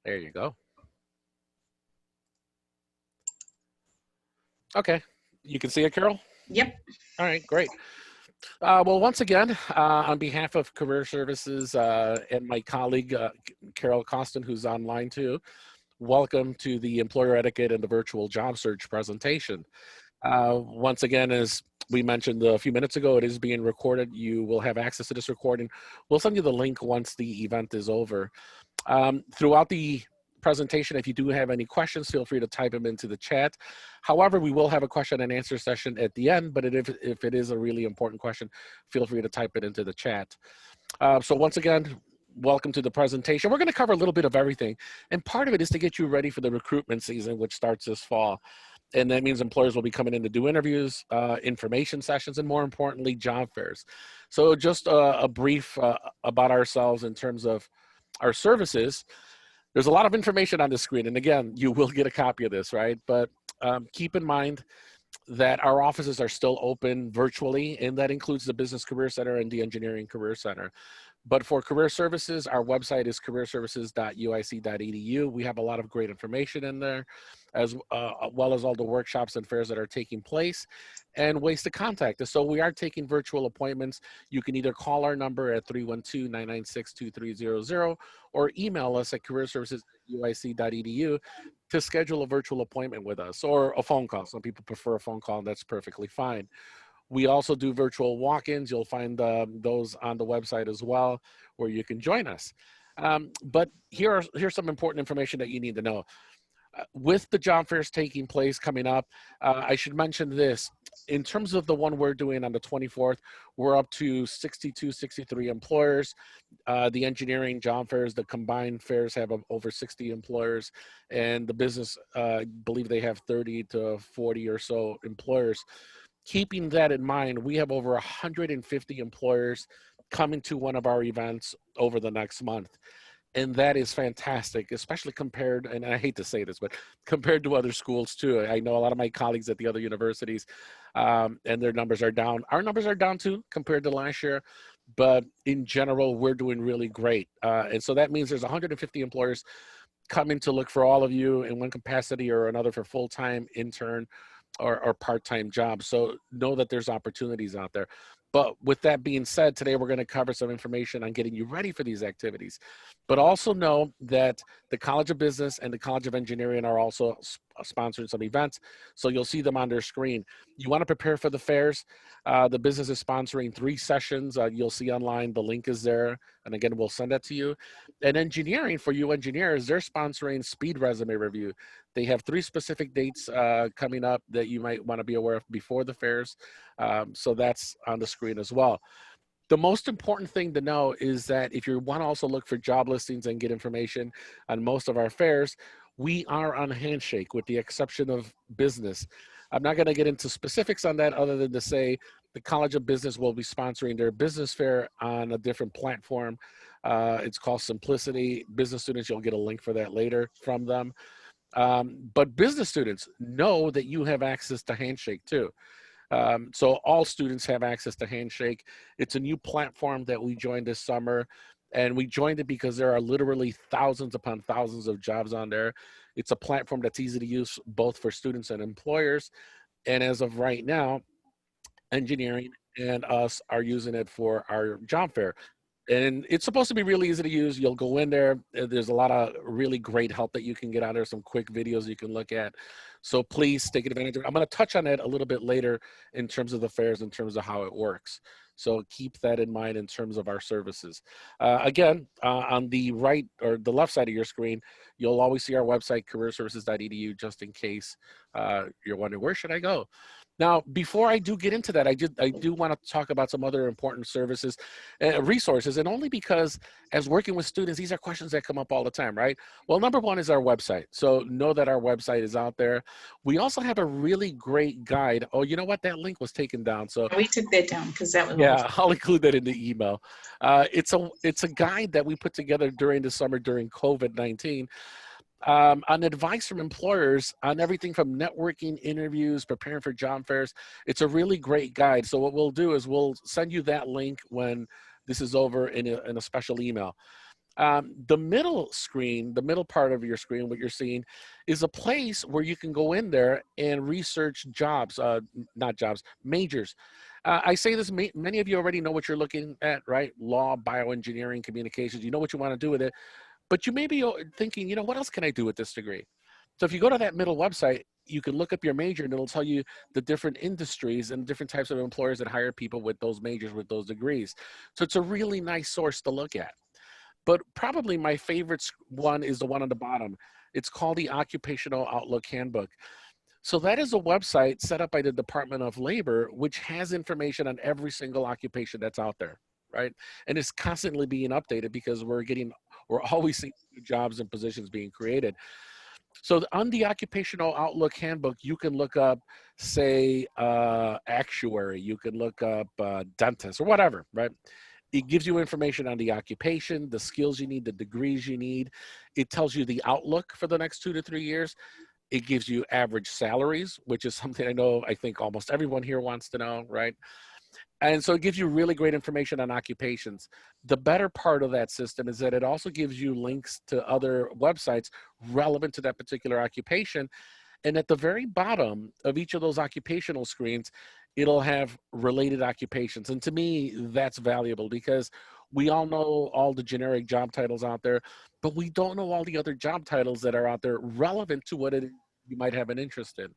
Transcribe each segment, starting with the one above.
There you go. Okay, you can see it, Carol? Yep. All right, great. Well, once again, on behalf of Career Services and my colleague, Carol Costin, who's online too, welcome to the Employer Etiquette and the Virtual Job Search presentation. Once again, as we mentioned a few minutes ago, it is being recorded. You will have access to this recording. We'll send you the link once the event is over. Throughout the presentation, if you do have any questions, feel free to type them into the chat. However, we will have a question and answer session at the end, but if it is a really important question, feel free to type it into the chat. So once again, welcome to the presentation. We're going to cover a little bit of everything, and part of it is to get you ready for the recruitment season, which starts this fall. And that means employers will be coming in to do interviews, information sessions, and more importantly, job fairs. So just a brief about ourselves in terms of our services. There's a lot of information on the screen, and again, you will get a copy of this, right? But keep in mind that our offices are still open virtually, and that includes the Business Career Center and the Engineering Career Center. But for Career Services, our website is careerservices.uic.edu. We have a lot of great information in there, as well as all the workshops and fairs that are taking place, and ways to contact us. So we are taking virtual appointments. You can either call our number at 312-996-2300 or email us at careerservices@uic.edu to schedule a virtual appointment with us, or a phone call. Some people prefer a phone call, and that's perfectly fine. We also do virtual walk-ins. You'll find those on the website as well, where you can join us. But here's some important information that you need to know. With the job fairs taking place coming up, I should mention this. In terms of the one we're doing on the 24th, we're up to 62, 63 employers. The engineering job fairs, the combined fairs have over 60 employers, and the business, I believe they have 30 to 40 or so employers. Keeping that in mind, we have over 150 employers coming to one of our events over the next month. And that is fantastic, especially compared, and I hate to say this, but compared to other schools too. I know a lot of my colleagues at the other universities, and their numbers are down. Our numbers are down too compared to last year, but in general, we're doing really great. And so that means there's 150 employers coming to look for all of you in one capacity or another for full-time, intern, or part-time jobs. So know that there's opportunities out there. But with that being said, today we're going to cover some information on getting you ready for these activities. But also know that the College of Business and the College of Engineering are also sponsoring some events. So you'll see them on their screen. You want to prepare for the fairs. The business is sponsoring 3 sessions. You'll see online, the link is there. And again, we'll send that to you. And engineering, for you engineers, they're sponsoring Speed Resume Review. They have 3 specific dates coming up that you might want to be aware of before the fairs. So that's on the screen as well. The most important thing to know is that if you want to also look for job listings and get information on most of our fairs, we are on Handshake with the exception of business. I'm not going to get into specifics on that other than to say the College of Business will be sponsoring their business fair on a different platform. It's called Simplicity. Business students, you'll get a link for that later from them. But business students, know that you have access to Handshake too. So all students have access to Handshake. It's a new platform that we joined this summer, and we joined it because there are literally thousands upon thousands of jobs on there. It's a platform that's easy to use both for students and employers. And as of right now, engineering and us are using it for our job fair. And it's supposed to be really easy to use. You'll go in there. There's a lot of really great help that you can get out there, some quick videos you can look at. So please take advantage of it. I'm going to touch on that a little bit later in terms of the fairs, in terms of how it works. So keep that in mind in terms of our services. Again, on the right or the left side of your screen, you'll always see our website, careerservices.edu, just in case you're wondering, where should I go? Now, before I do get into that, I do want to talk about some other important services, resources, and only because as working with students, these are questions that come up all the time, right? Well, number one is our website. So know that our website is out there. We also have a really great guide. Oh, you know what? That link was taken down. So We took that down because that was yeah, I'll include that in the email. It's a guide that we put together during the summer during COVID-19. On advice from employers on everything from networking, interviews, preparing for job fairs. It's a really great guide. So what we'll do is we'll send you that link when this is over in a special email. The middle screen, the middle part of your screen, what you're seeing is a place where you can go in there and research jobs, not jobs, majors. I say this, many of you already know what you're looking at, right? Law, bioengineering, communications, you know what you want to do with it, but you may be thinking, you know, what else can I do with this degree? So if you go to that middle website, you can look up your major and it'll tell you the different industries and different types of employers that hire people with those majors, with those degrees. So it's a really nice source to look at. But probably my favorite one is the one on the bottom. It's called the Occupational Outlook Handbook. So that is a website set up by the Department of Labor, which has information on every single occupation that's out there, right? And it's constantly being updated because we're always seeing new jobs and positions being created. So on the Occupational Outlook Handbook, you can look up, say, actuary, you can look up dentist or whatever, right? It gives you information on the occupation, the skills you need, the degrees you need. It tells you the outlook for the next 2 to 3 years. It gives you average salaries, which is something I think almost everyone here wants to know, right? And so it gives you really great information on occupations. The better part of that system is that it also gives you links to other websites relevant to that particular occupation. And at the very bottom of each of those occupational screens, it'll have related occupations. And to me, that's valuable because we all know all the generic job titles out there, but we don't know all the other job titles that are out there relevant to what it is you might have an interest in.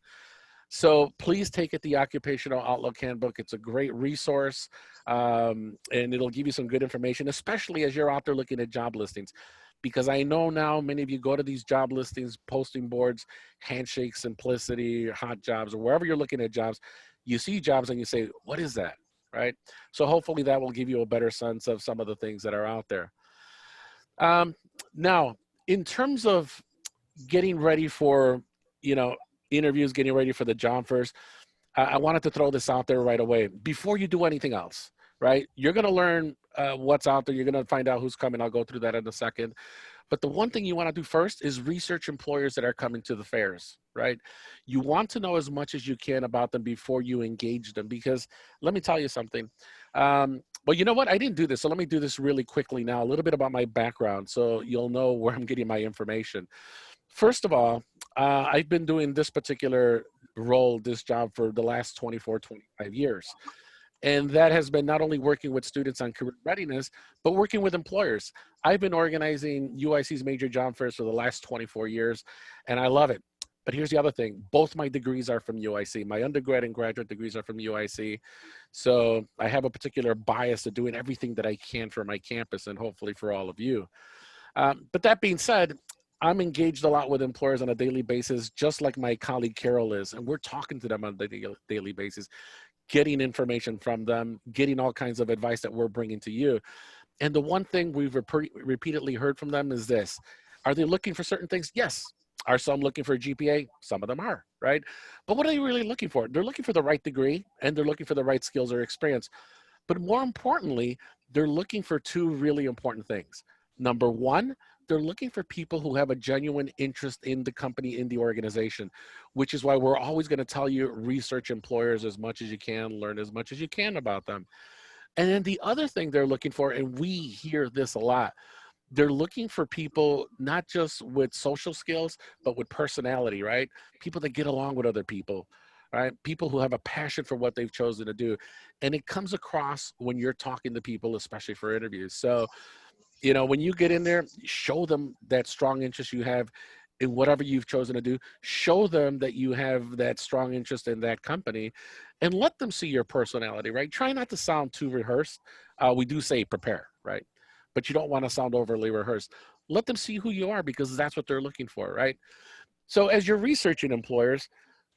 So please take it, the Occupational Outlook Handbook. It's a great resource, and it'll give you some good information, especially as you're out there looking at job listings. Because I know now many of you go to these job listings, posting boards, Handshake, Simplicity, Hot Jobs, or wherever you're looking at jobs, you see jobs and you say, what is that, right? So hopefully that will give you a better sense of some of the things that are out there. Now, in terms of getting ready for, interviews, getting ready for the job first, I wanted to throw this out there right away. Before you do anything else, right? You're going to learn what's out there. You're going to find out who's coming. I'll go through that in a second. But the one thing you want to do first is research employers that are coming to the fairs, right? You want to know as much as you can about them before you engage them, because let me tell you something. Well, you know what? I didn't do this. So let me do this really quickly now, a little bit about my background so you'll know where I'm getting my information. First of all, I've been doing this particular role, this job for the last 24, 25 years. And that has been not only working with students on career readiness, but working with employers. I've been organizing UIC's major job fairs for the last 24 years, and I love it. But here's the other thing. Both my degrees are from UIC. My undergrad and graduate degrees are from UIC. So I have a particular bias to doing everything that I can for my campus and hopefully for all of you. But that being said, I'm engaged a lot with employers on a daily basis, just like my colleague Carol is, and we're talking to them on a daily basis, getting information from them, getting all kinds of advice that we're bringing to you. And the one thing we've repeatedly heard from them is this. Are they looking for certain things? Yes. Are some looking for a GPA? Some of them are, right? But what are they really looking for? They're looking for the right degree and they're looking for the right skills or experience. But more importantly, they're looking for two really important things. Number one, they're looking for people who have a genuine interest in the company, in the organization, which is why we're always going to tell you research employers as much as you can, learn as much as you can about them. And then the other thing they're looking for, and we hear this a lot, they're looking for people not just with social skills, but with personality, right? People that get along with other people, right? People who have a passion for what they've chosen to do. And it comes across when you're talking to people, especially for interviews. So, when you get in there, show them that strong interest you have in whatever you've chosen to do. Show them that you have that strong interest in that company and let them see your personality, right? Try not to sound too rehearsed. We do say prepare, right? But you don't want to sound overly rehearsed. Let them see who you are because that's what they're looking for, right? So as you're researching employers,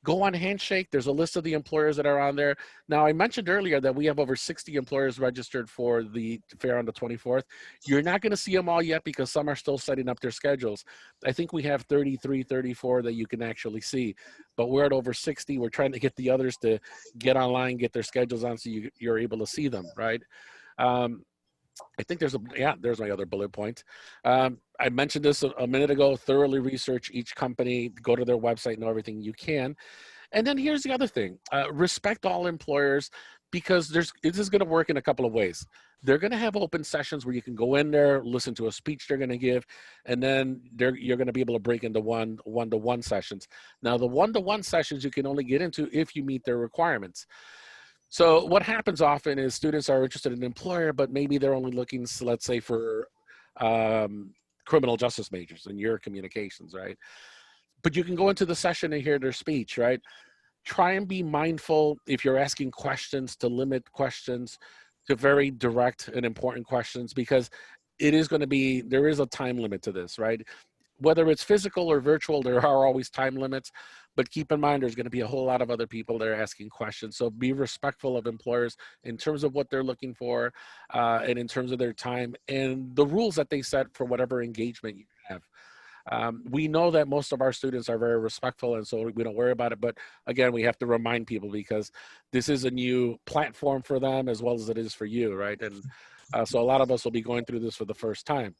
go on Handshake. There's a list of the employers that are on there. Now, I mentioned earlier that we have over 60 employers registered for the fair on the 24th. You're not going to see them all yet because some are still setting up their schedules. I think we have 33, 34 that you can actually see, but we're at over 60. We're trying to get the others to get online, get their schedules on so you're able to see them, right? I think there's my other bullet point. I mentioned this a minute ago, thoroughly research each company, go to their website, know everything you can. And then here's the other thing, respect all employers. because this is going to work in a couple of ways. They're going to have open sessions where you can go in there, listen to a speech they're going to give, and then you're going to be able to break into one-to-one sessions. Now, the one-to-one sessions you can only get into if you meet their requirements. So what happens often is students are interested in an employer, but maybe they're only looking, let's say, for criminal justice majors in your communications, right? But you can go into the session and hear their speech, right? Try and be mindful if you're asking questions to limit questions to very direct and important questions, because it is going to be, there is a time limit to this, right? Whether it's physical or virtual, there are always time limits, but keep in mind there's going to be a whole lot of other people that are asking questions. So be respectful of employers in terms of what they're looking for, and in terms of their time and the rules that they set for whatever engagement you have. We know that most of our students are very respectful, and so we don't worry about it. But again, we have to remind people because this is a new platform for them as well as it is for you, right? And so a lot of us will be going through this for the first time.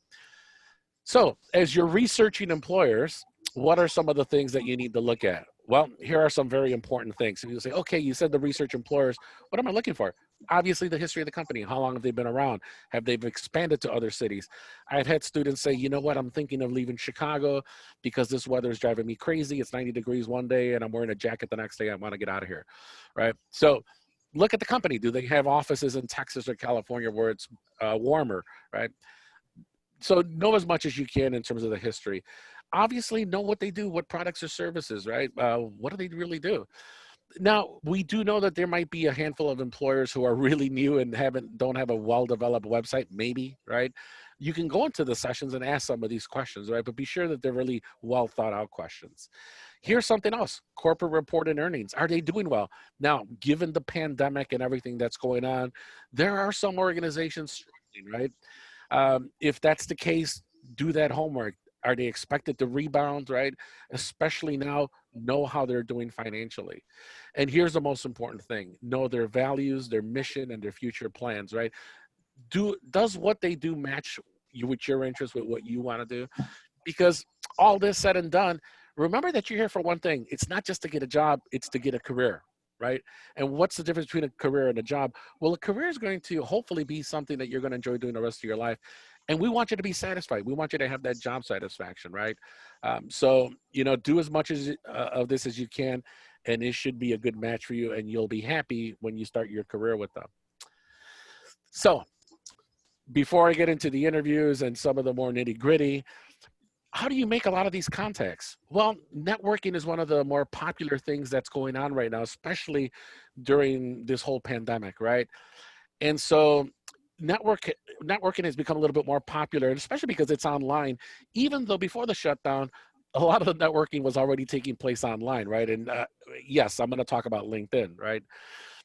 So as you're researching employers, what are some of the things that you need to look at? Well, here are some very important things. So you say, okay, you said the research employers. What am I looking for? Obviously, the history of the company. How long have they been around? Have they expanded to other cities? I've had students say, you know what, I'm thinking of leaving Chicago because this weather is driving me crazy. It's 90 degrees one day and I'm wearing a jacket the next day. I want to get out of here, right? So look at the company. Do they have offices in Texas or California where it's warmer, right? So know as much as you can in terms of the history. Obviously, know what they do, what products or services, right? What do they really do? Now, we do know that there might be a handful of employers who are really new and don't have a well-developed website, maybe, right? You can go into the sessions and ask some of these questions, right? But be sure that they're really well thought out questions. Here's something else: corporate reported earnings. Are they doing well? Now, given the pandemic and everything that's going on, there are some organizations struggling, right? If that's the case, do that homework. Are they expected to rebound, right? Especially now, know how they're doing financially. And here's the most important thing: know their values, their mission, and their future plans, right? Does what they do match you with your interests, with what you want to do? Because all this said and done, remember that you're here for one thing. It's not just to get a job, it's to get a career, right? And what's the difference between a career and a job? Well, a career is going to hopefully be something that you're going to enjoy doing the rest of your life. And we want you to be satisfied. We want you to have that job satisfaction, right? So, do as much of this as you can, and it should be a good match for you, and you'll be happy when you start your career with them. So before I get into the interviews and some of the more nitty gritty, how do you make a lot of these contacts? Well, networking is one of the more popular things that's going on right now, especially during this whole pandemic, right? And so networking has become a little bit more popular, and especially because it's online, even though before the shutdown, a lot of the networking was already taking place online, right? And yes, I'm going to talk about LinkedIn, right?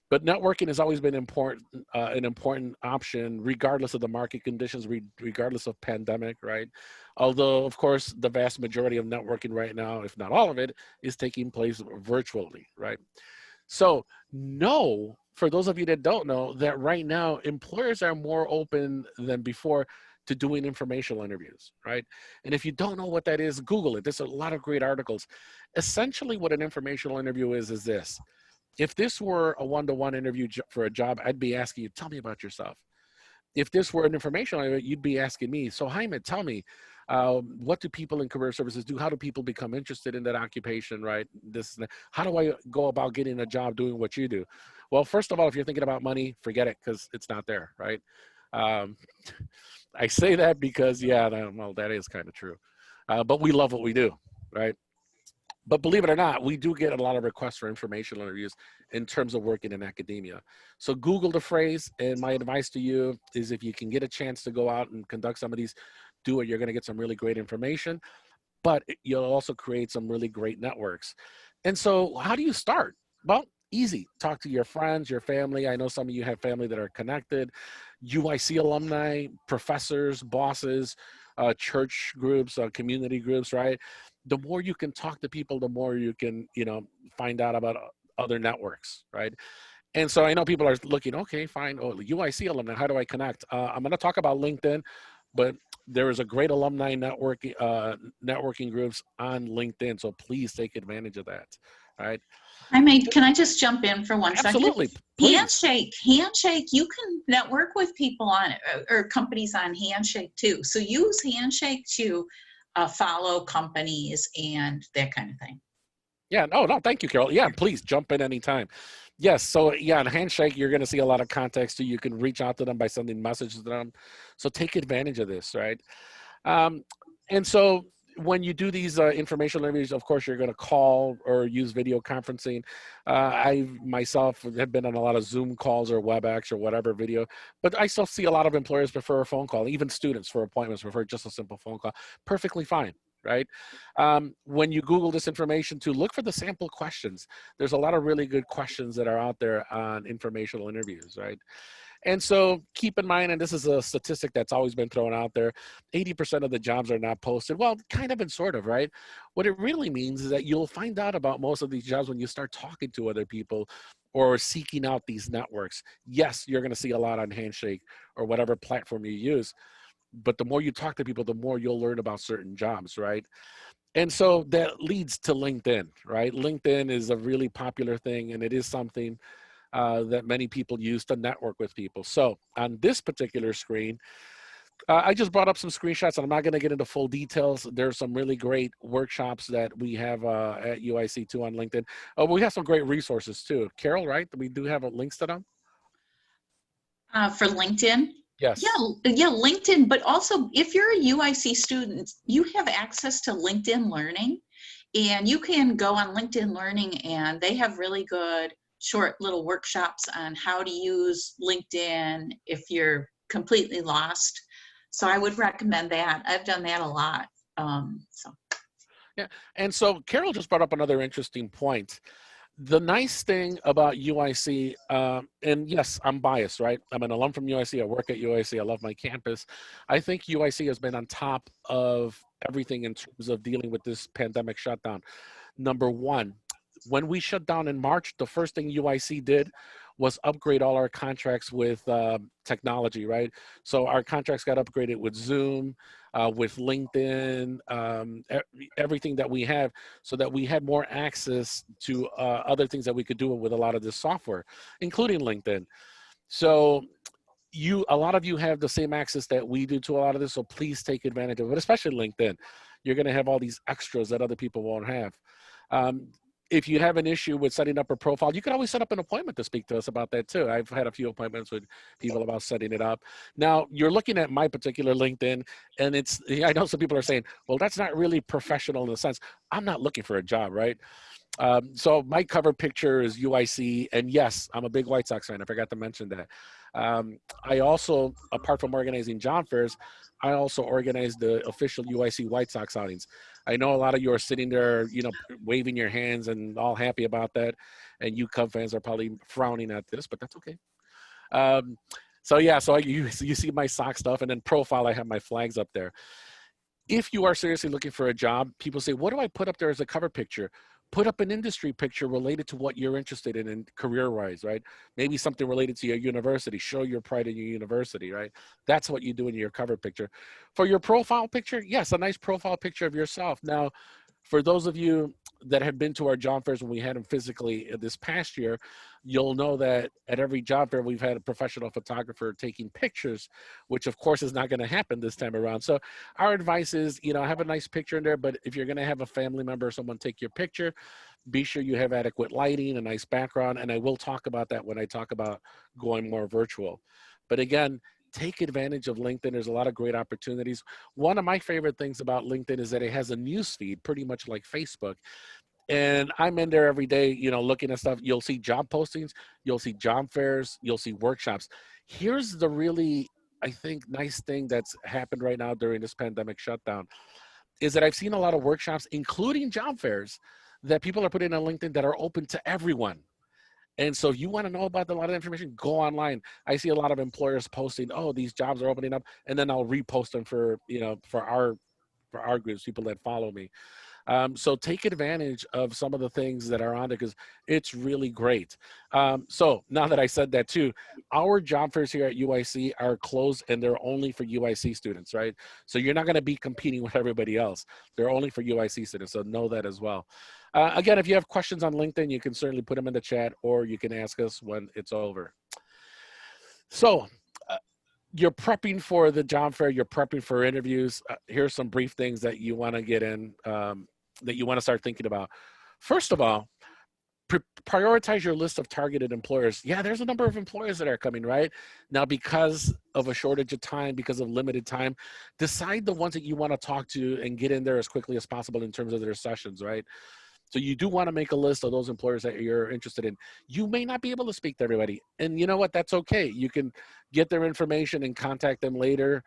But networking has always been an important option, regardless of the market conditions, regardless of pandemic, right? Although, of course, the vast majority of networking right now, if not all of it, is taking place virtually, right? So know, for those of you that don't know, that right now employers are more open than before to doing informational interviews, right? And if you don't know what that is, Google it. There's a lot of great articles. Essentially, what an informational interview is this: if this were a one-to-one interview for a job, I'd be asking you, tell me about yourself. If this were an informational interview, you'd be asking me, so Jaime, tell me, what do people in career services do? How do people become interested in that occupation, right? How do I go about getting a job doing what you do? Well, first of all, if you're thinking about money, forget it, because it's not there, right? Um, I say that because, yeah, well, that is kind of true. But we love what we do, right? But believe it or not, we do get a lot of requests for informational interviews in terms of working in academia. So Google the phrase, and my advice to you is, if you can get a chance to go out and conduct some of these, do it. You're going to get some really great information, but you'll also create some really great networks. And so how do you start? Well, easy. Talk to your friends, your family. I know some of you have family that are connected, UIC alumni, professors, bosses, church groups, community groups, right? The more you can talk to people, the more you can, find out about other networks, right? And so I know people are looking, okay, fine. Oh, UIC alumni, how do I connect? I'm going to talk about LinkedIn, but there is a great alumni networking groups on LinkedIn. So please take advantage of that, right? Can I just jump in for 1 second? Absolutely, please. Handshake, you can network with people on or companies on Handshake too. So use Handshake to follow companies and that kind of thing. Yeah, no, thank you, Carol. Yeah, please jump in anytime. Yes, so yeah, in Handshake, you're going to see a lot of context too. You can reach out to them by sending messages to them. So take advantage of this, right? Um, and so when you do these informational interviews, of course, you're going to call or use video conferencing. I myself have been on a lot of Zoom calls or WebEx or whatever video, but I still see a lot of employers prefer a phone call. Even students for appointments prefer just a simple phone call. Perfectly fine. Right. When you Google this information to look for the sample questions, there's a lot of really good questions that are out there on informational interviews. Right. And so keep in mind, and this is a statistic that's always been thrown out there, 80% of the jobs are not posted. Well, kind of and sort of, right? What it really means is that you'll find out about most of these jobs when you start talking to other people or seeking out these networks. Yes, you're going to see a lot on Handshake or whatever platform you use. But the more you talk to people, the more you'll learn about certain jobs, right? And so that leads to LinkedIn, right? LinkedIn is a really popular thing, and it is something that many people use to network with people. So on this particular screen, I just brought up some screenshots, and I'm not going to get into full details. There's some really great workshops that we have at UIC2 on LinkedIn. Oh, we have some great resources too. Carol, right? We do have links to them? For LinkedIn? Yeah, Yes. yeah, LinkedIn, but also if you're a UIC student, you have access to LinkedIn Learning, and you can go on LinkedIn Learning and they have really good short little workshops on how to use LinkedIn if you're completely lost. So I would recommend that. I've done that a lot. So. Yeah. And so Carol just brought up another interesting point. The nice thing about UIC, and yes, I'm biased, right? I'm an alum from UIC. I work at UIC. I love my campus. I think UIC has been on top of everything in terms of dealing with this pandemic shutdown. Number one, when we shut down in March, the first thing UIC did was upgrade all our contracts with technology, right? So our contracts got upgraded with Zoom, with LinkedIn, everything that we have, so that we had more access to other things that we could do with a lot of this software, including LinkedIn. So a lot of you have the same access that we do to a lot of this, so please take advantage of it, especially LinkedIn. You're going to have all these extras that other people won't have. Um, if you have an issue with setting up a profile, you can always set up an appointment to speak to us about that too. I've had a few appointments with people about setting it up. Now, you're looking at my particular LinkedIn, and I know some people are saying, well, that's not really professional in the sense. I'm not looking for a job, right? So my cover picture is UIC, and yes, I'm a big White Sox fan. I forgot to mention that. I also, apart from organizing job fairs, I also organize the official UIC White Sox outings. I know a lot of you are sitting there, waving your hands and all happy about that, and you Cub fans are probably frowning at this, but that's okay. So yeah, you see my sock stuff, and then profile, I have my flags up there. If you are seriously looking for a job, people say, what do I put up there as a cover picture? Put up an industry picture related to what you're interested in career-wise, right? Maybe something related to your university. Show your pride in your university, right? That's what you do in your cover picture. For your profile picture, yes, a nice profile picture of yourself. Now, for those of you that have been to our job fairs when we had them physically this past year, you'll know that at every job fair, we've had a professional photographer taking pictures, which of course is not going to happen this time around. So our advice is, have a nice picture in there, but if you're going to have a family member or someone take your picture, be sure you have adequate lighting, a nice background, and I will talk about that when I talk about going more virtual. But again, take advantage of LinkedIn. There's a lot of great opportunities. One of my favorite things about LinkedIn is that it has a news feed, pretty much like Facebook. And I'm in there every day, looking at stuff. You'll see job postings, you'll see job fairs, you'll see workshops. Here's the really, I think, nice thing that's happened right now during this pandemic shutdown is that I've seen a lot of workshops, including job fairs, that people are putting on LinkedIn that are open to everyone. And so if you want to know about a lot of information, go online. I see a lot of employers posting, oh, these jobs are opening up, and then I'll repost them for our groups, people that follow me. So take advantage of some of the things that are on there because it's really great. So now that I said that too, our job fairs here at UIC are closed and they're only for UIC students, right? So you're not going to be competing with everybody else. They're only for UIC students, so know that as well. Again, if you have questions on LinkedIn, you can certainly put them in the chat, or you can ask us when it's over. So you're prepping for the job fair, you're prepping for interviews. Here's some brief things that you want to get in, that you want to start thinking about. First of all, prioritize your list of targeted employers. Yeah, there's a number of employers that are coming, right? Now, because of a shortage of time, because of limited time, decide the ones that you want to talk to and get in there as quickly as possible in terms of their sessions, right? So you do want to make a list of those employers that you're interested in. You may not be able to speak to everybody. And you know what? That's okay. You can get their information and contact them later.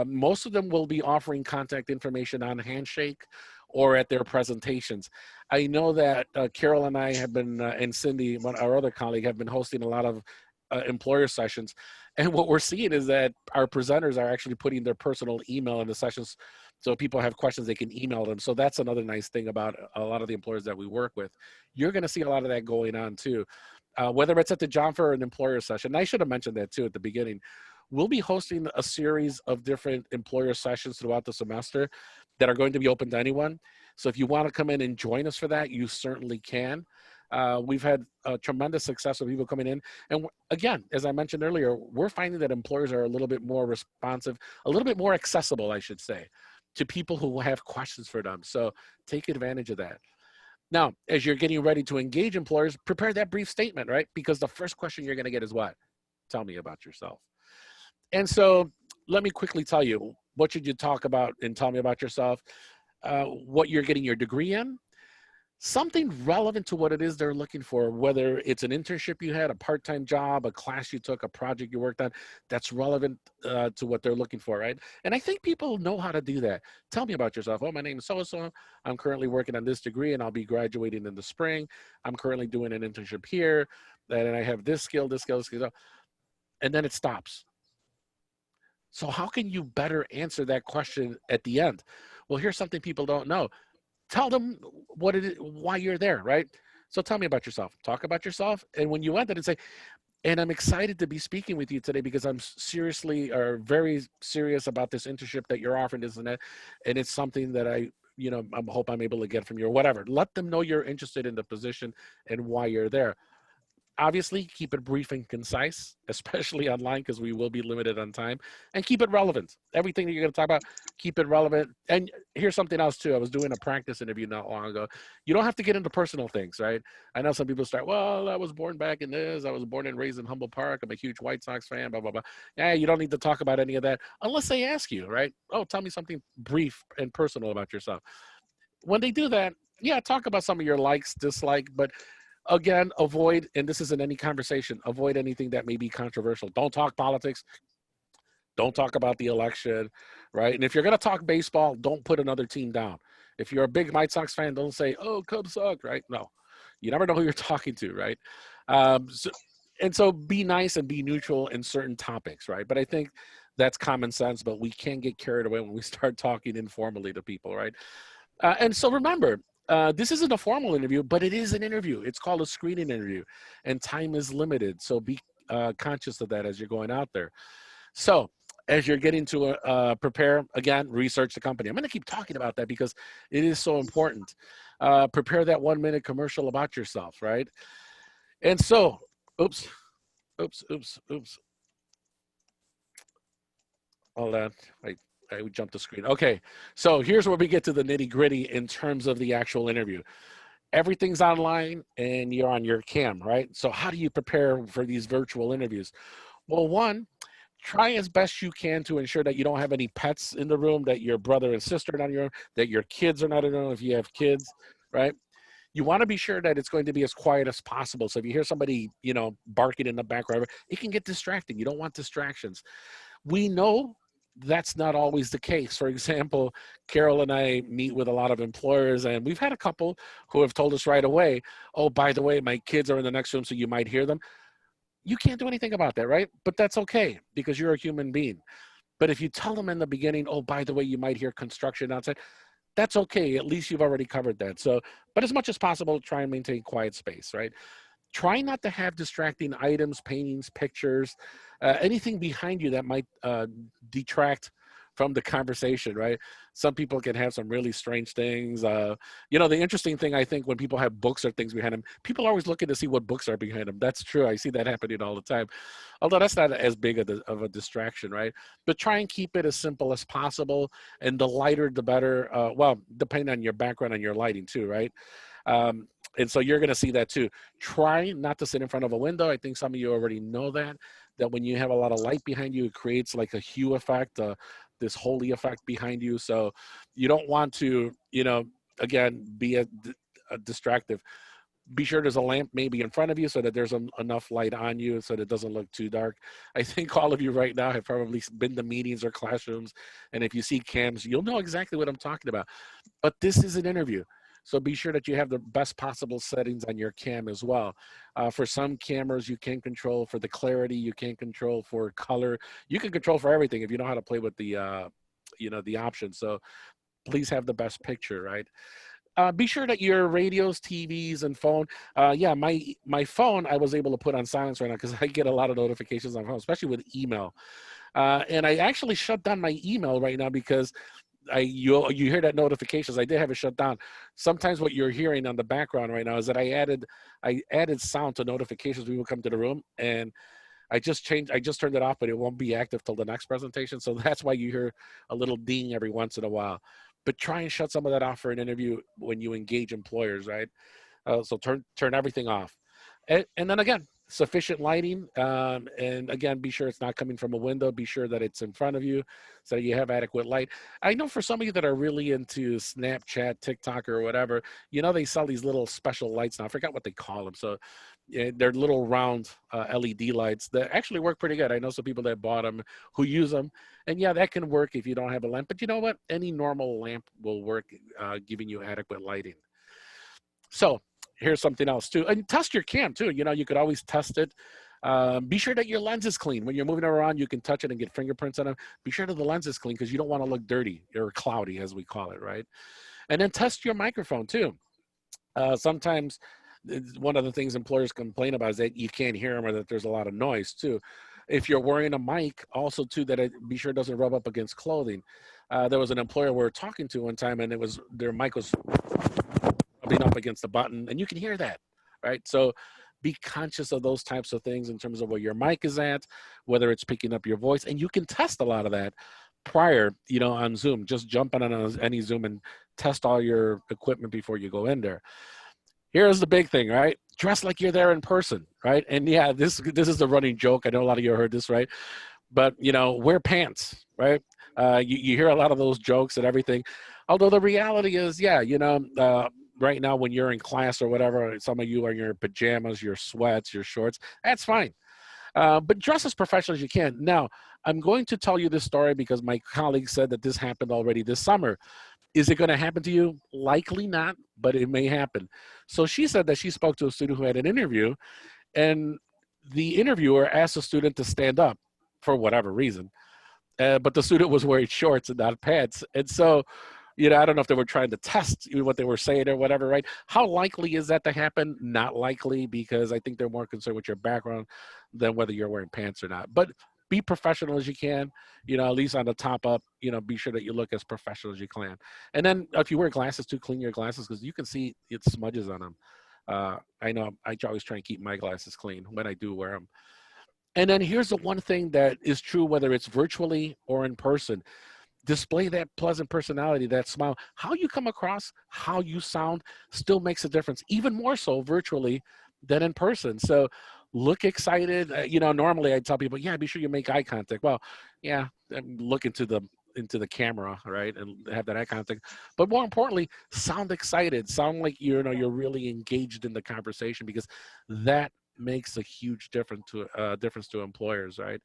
Most of them will be offering contact information on Handshake or at their presentations. I know that Carol and I have been, and Cindy, our other colleague, have been hosting a lot of employer sessions. And what we're seeing is that our presenters are actually putting their personal email in the sessions. So if people have questions, they can email them. So that's another nice thing about a lot of the employers that we work with. You're going to see a lot of that going on too, whether it's at the job fair or an employer session. And I should have mentioned that too at the beginning. We'll be hosting a series of different employer sessions throughout the semester that are going to be open to anyone. So if you want to come in and join us for that, you certainly can. We've had tremendous success with people coming in. And again, as I mentioned earlier, we're finding that employers are a little bit more responsive, a little bit more accessible, I should say, to people who have questions for them. So take advantage of that. Now, as you're getting ready to engage employers, prepare that brief statement, right? Because the first question you're going to get is what? Tell me about yourself. And so let me quickly tell you, what should you talk about and tell me about yourself? What you're getting your degree in, something relevant to what it is they're looking for, whether it's an internship you had, a part-time job, a class you took, a project you worked on, that's relevant to what they're looking for, right? And I think people know how to do that. Tell me about yourself. Oh, my name is so-and-so. I'm currently working on this degree and I'll be graduating in the spring. I'm currently doing an internship here and I have this skill, this skill, this skill. And then it stops. So how can you better answer that question at the end? Well, here's something people don't know. Tell them what it is, why you're there, right? So tell me about yourself. Talk about yourself. And when you end it and say, and I'm excited to be speaking with you today because I'm seriously or very serious about this internship that you're offering, isn't it? And it's something that I hope I'm able to get from you or whatever. Let them know you're interested in the position and why you're there. Obviously, keep it brief and concise, especially online because we will be limited on time, and keep it relevant. Everything that you're going to talk about, keep it relevant. And here's something else too. I was doing a practice interview not long ago. You don't have to get into personal things, right? I know some people start, well, I was born back in this. I was born and raised in Humboldt Park. I'm a huge White Sox fan, blah, blah, blah. Yeah, you don't need to talk about any of that unless they ask you, right? Oh, tell me something brief and personal about yourself. When they do that, yeah, talk about some of your likes, dislikes, but again, avoid, and this isn't any conversation, avoid anything that may be controversial. Don't talk politics. Don't talk about the election, right? And if you're going to talk baseball, don't put another team down. If you're a big White Sox fan, don't say, oh, Cubs suck, right? No, you never know who you're talking to, right? So be nice and be neutral in certain topics, right? But I think that's common sense, but we can get carried away when we start talking informally to people, right? And so remember, this isn't a formal interview, but it is an interview. It's called a screening interview, and time is limited. So be conscious of that as you're going out there. So as you're getting to prepare, again, research the company. I'm going to keep talking about that because it is so important. Prepare that 1-minute commercial about yourself, right? And so, oops. Hold on. I jumped the screen. Okay, so here's where we get to the nitty gritty in terms of the actual interview. Everything's online and you're on your cam, right? So how do you prepare for these virtual interviews? Well, one, try as best you can to ensure that you don't have any pets in the room, that your brother and sister are not in your room, that your kids are not in the room if you have kids, right? You want to be sure that it's going to be as quiet as possible. So if you hear somebody, barking in the background, it can get distracting. You don't want distractions. We know that's not always the case. For example, Carol and I meet with a lot of employers, and we've had a couple who have told us right away, oh, by the way, my kids are in the next room, so you might hear them. You can't do anything about that, right? But that's okay because you're a human being. But if you tell them in the beginning, oh, by the way, you might hear construction outside, that's okay. At least you've already covered that. So, but as much as possible, try and maintain quiet space, right? Try not to have distracting items, paintings, pictures, anything behind you that might detract from the conversation, right? Some people can have some really strange things. The interesting thing, I think, when people have books or things behind them, people are always looking to see what books are behind them. That's true. I see that happening all the time. Although that's not as big of a distraction, right? But try and keep it as simple as possible. And the lighter, the better. Well, depending on your background and your lighting too, right? Um, and so you're going to see that too. Try not to sit in front of a window. I think some of you already know that when you have a lot of light behind you, it creates like a hue effect, this holy effect behind you. So you don't want to, again, be a distractive. Be sure there's a lamp maybe in front of you so that there's enough light on you so that it doesn't look too dark. I think all of you right now have probably been to meetings or classrooms. And if you see cams, you'll know exactly what I'm talking about. But this is an interview. So be sure that you have the best possible settings on your cam as well. For some cameras, you can control for the clarity, you can control for color. You can control for everything if you know how to play with the options. So please have the best picture, right? Be sure that your radios, TVs, and phone. My phone I was able to put on silence right now because I get a lot of notifications on my phone, especially with email. And I actually shut down my email right now because you hear that notifications. I did have it shut down. Sometimes what you're hearing on the background right now is that I added sound to notifications when people come to the room, and I just turned it off, but it won't be active till the next presentation. So that's why you hear a little ding every once in a while. But try and shut some of that off for an interview when you engage employers, right? So turn everything off. And then again, sufficient lighting. And again, be sure it's not coming from a window. Be sure that it's in front of you so that you have adequate light. I know for some of you that are really into Snapchat, TikTok, or whatever, they sell these little special lights now. I forgot what they call them. So they're little round LED lights that actually work pretty good. I know some people that bought them who use them. And yeah, that can work if you don't have a lamp. But you know what? Any normal lamp will work, giving you adequate lighting. So here's something else too. And test your cam too. You could always test it. Be sure that your lens is clean. When you're moving around, you can touch it and get fingerprints on it. Be sure that the lens is clean because you don't want to look dirty or cloudy, as we call it, right? And then test your microphone too. Sometimes one of the things employers complain about is that you can't hear them or that there's a lot of noise too. If you're wearing a mic, also too, that it be sure it doesn't rub up against clothing. There was an employer we were talking to one time, and their mic was rubbing up against the button, and you can hear that, right? So be conscious of those types of things in terms of where your mic is at, whether it's picking up your voice, and you can test a lot of that prior, on Zoom. Just jump on any Zoom and test all your equipment before you go in there. Here's the big thing, right? Dress like you're there in person, right? And yeah, this is a running joke. I know a lot of you heard this, right? But wear pants, right? You hear a lot of those jokes and everything. Although the reality is, right now when you're in class or whatever, some of you are in your pajamas, your sweats, your shorts. That's fine. But dress as professional as you can. Now, I'm going to tell you this story because my colleague said that this happened already this summer. Is it going to happen to you? Likely not, but it may happen. So she said that she spoke to a student who had an interview, and the interviewer asked the student to stand up for whatever reason. But the student was wearing shorts and not pants. And so, I don't know if they were trying to test what they were saying or whatever, right? How likely is that to happen? Not likely, because I think they're more concerned with your background than whether you're wearing pants or not. But be professional as you can, at least on the top up, be sure that you look as professional as you can. And then if you wear glasses too, clean your glasses because you can see it smudges on them. I know I always try and keep my glasses clean when I do wear them. And then here's the one thing that is true, whether it's virtually or in person. Display that pleasant personality, that smile. How you come across, how you sound still makes a difference, even more so virtually than in person. So look excited. Normally I tell people, be sure you make eye contact. Well, look into the camera, right? And have that eye contact. But more importantly, sound excited. Sound like you're really engaged in the conversation because that makes a huge difference to employers, right?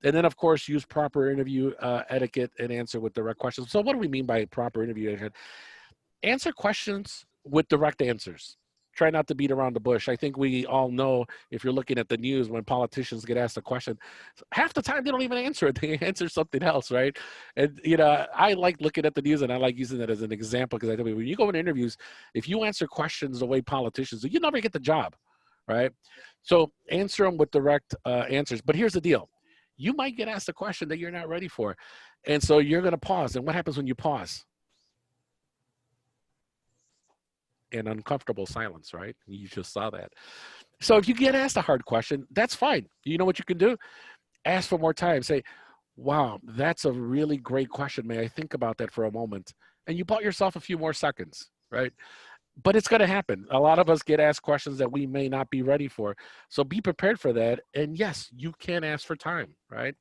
And then, of course, use proper interview etiquette and answer with direct questions. So what do we mean by proper interview etiquette? Answer questions with direct answers. Try not to beat around the bush. I think we all know, if you're looking at the news, when politicians get asked a question, half the time they don't even answer it. They answer something else, right? And, I like looking at the news, and I like using that as an example because I tell you, when you go in interviews, if you answer questions the way politicians do, you never get the job, right? So answer them with direct answers. But here's the deal. you might get asked a question that you're not ready for. And so you're going to pause. And what happens when you pause? An uncomfortable silence, right? You just saw that. So if you get asked a hard question, that's fine. You know what you can do? Ask for more time. Say, wow, that's a really great question. May I think about that for a moment? And you bought yourself a few more seconds, right? But it's going to happen. A lot of us get asked questions that we may not be ready for. So be prepared for that. And yes, you can ask for time, right?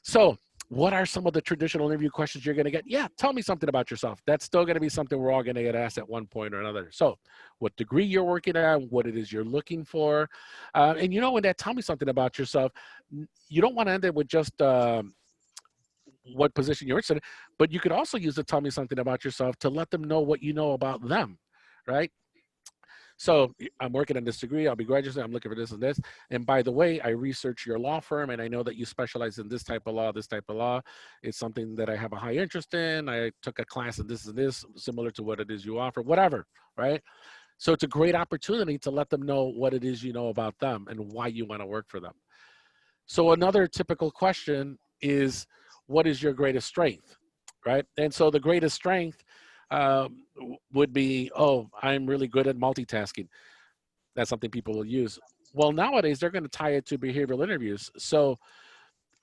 So what are some of the traditional interview questions you're going to get? Yeah, tell me something about yourself. That's still going to be something we're all going to get asked at one point or another. So what degree you're working on, what it is you're looking for. And you know, when that tell me something about yourself, you don't want to end it with just what position you're interested in, but you could also use the tell me something about yourself to let them know what you know about them, right? So I'm working on this degree. I'll be graduating. I'm looking for this and this. And by the way, I researched your law firm and I know that you specialize in this type of law, this type of law. It's something that I have a high interest in. I took a class in this and this, similar to what it is you offer, whatever, right? So it's a great opportunity to let them know what it is you know about them and why you want to work for them. So another typical question is, what is your greatest strength, right? And so the greatest strength would be, oh, I'm really good at multitasking. That's something people will use. Well, nowadays they're going to tie it to behavioral interviews. So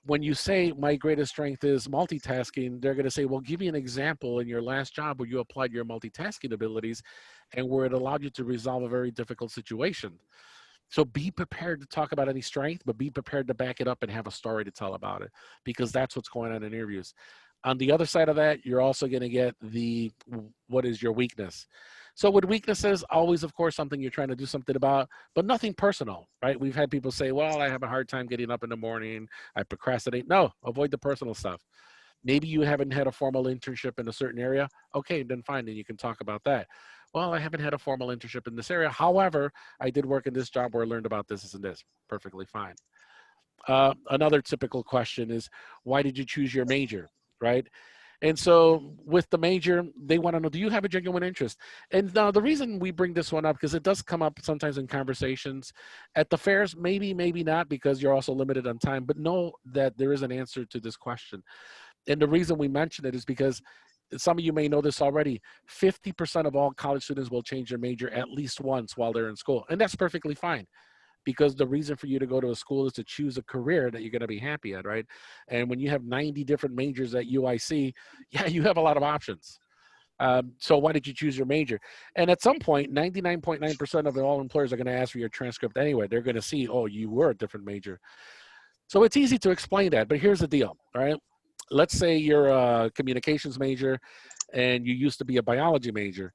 when you say my greatest strength is multitasking, they're going to say, well, give me an example in your last job where you applied your multitasking abilities and where it allowed you to resolve a very difficult situation. So be prepared to talk about any strength, but be prepared to back it up and have a story to tell about it, because that's what's going on in interviews. On the other side of that, you're also going to get the, what is your weakness? So with weaknesses, always, of course, something you're trying to do something about, but nothing personal, right? We've had people say, well, I have a hard time getting up in the morning. I procrastinate. No, avoid the personal stuff. Maybe you haven't had a formal internship in a certain area. Okay, then fine, then you can talk about that. Well, I haven't had a formal internship in this area. However, I did work in this job where I learned about this and this. Perfectly fine. Another typical question is, why did you choose your major, right? And so with the major, they want to know, do you have a genuine interest? And now the reason we bring this one up, because it does come up sometimes in conversations at the fairs, maybe, maybe not, because you're also limited on time, but know that there is an answer to this question. And the reason we mention it is because some of you may know this already, 50% of all college students will change their major at least once while they're in school. And that's perfectly fine, because the reason for you to go to a school is to choose a career that you're going to be happy at, right? And when you have 90 different majors at UIC, yeah, you have a lot of options. So why did you choose your major? And at some point, 99.9% of all employers are going to ask for your transcript anyway. They're going to see, oh, you were a different major. So it's easy to explain that, but here's the deal, all right? Let's say you're a communications major and you used to be a biology major.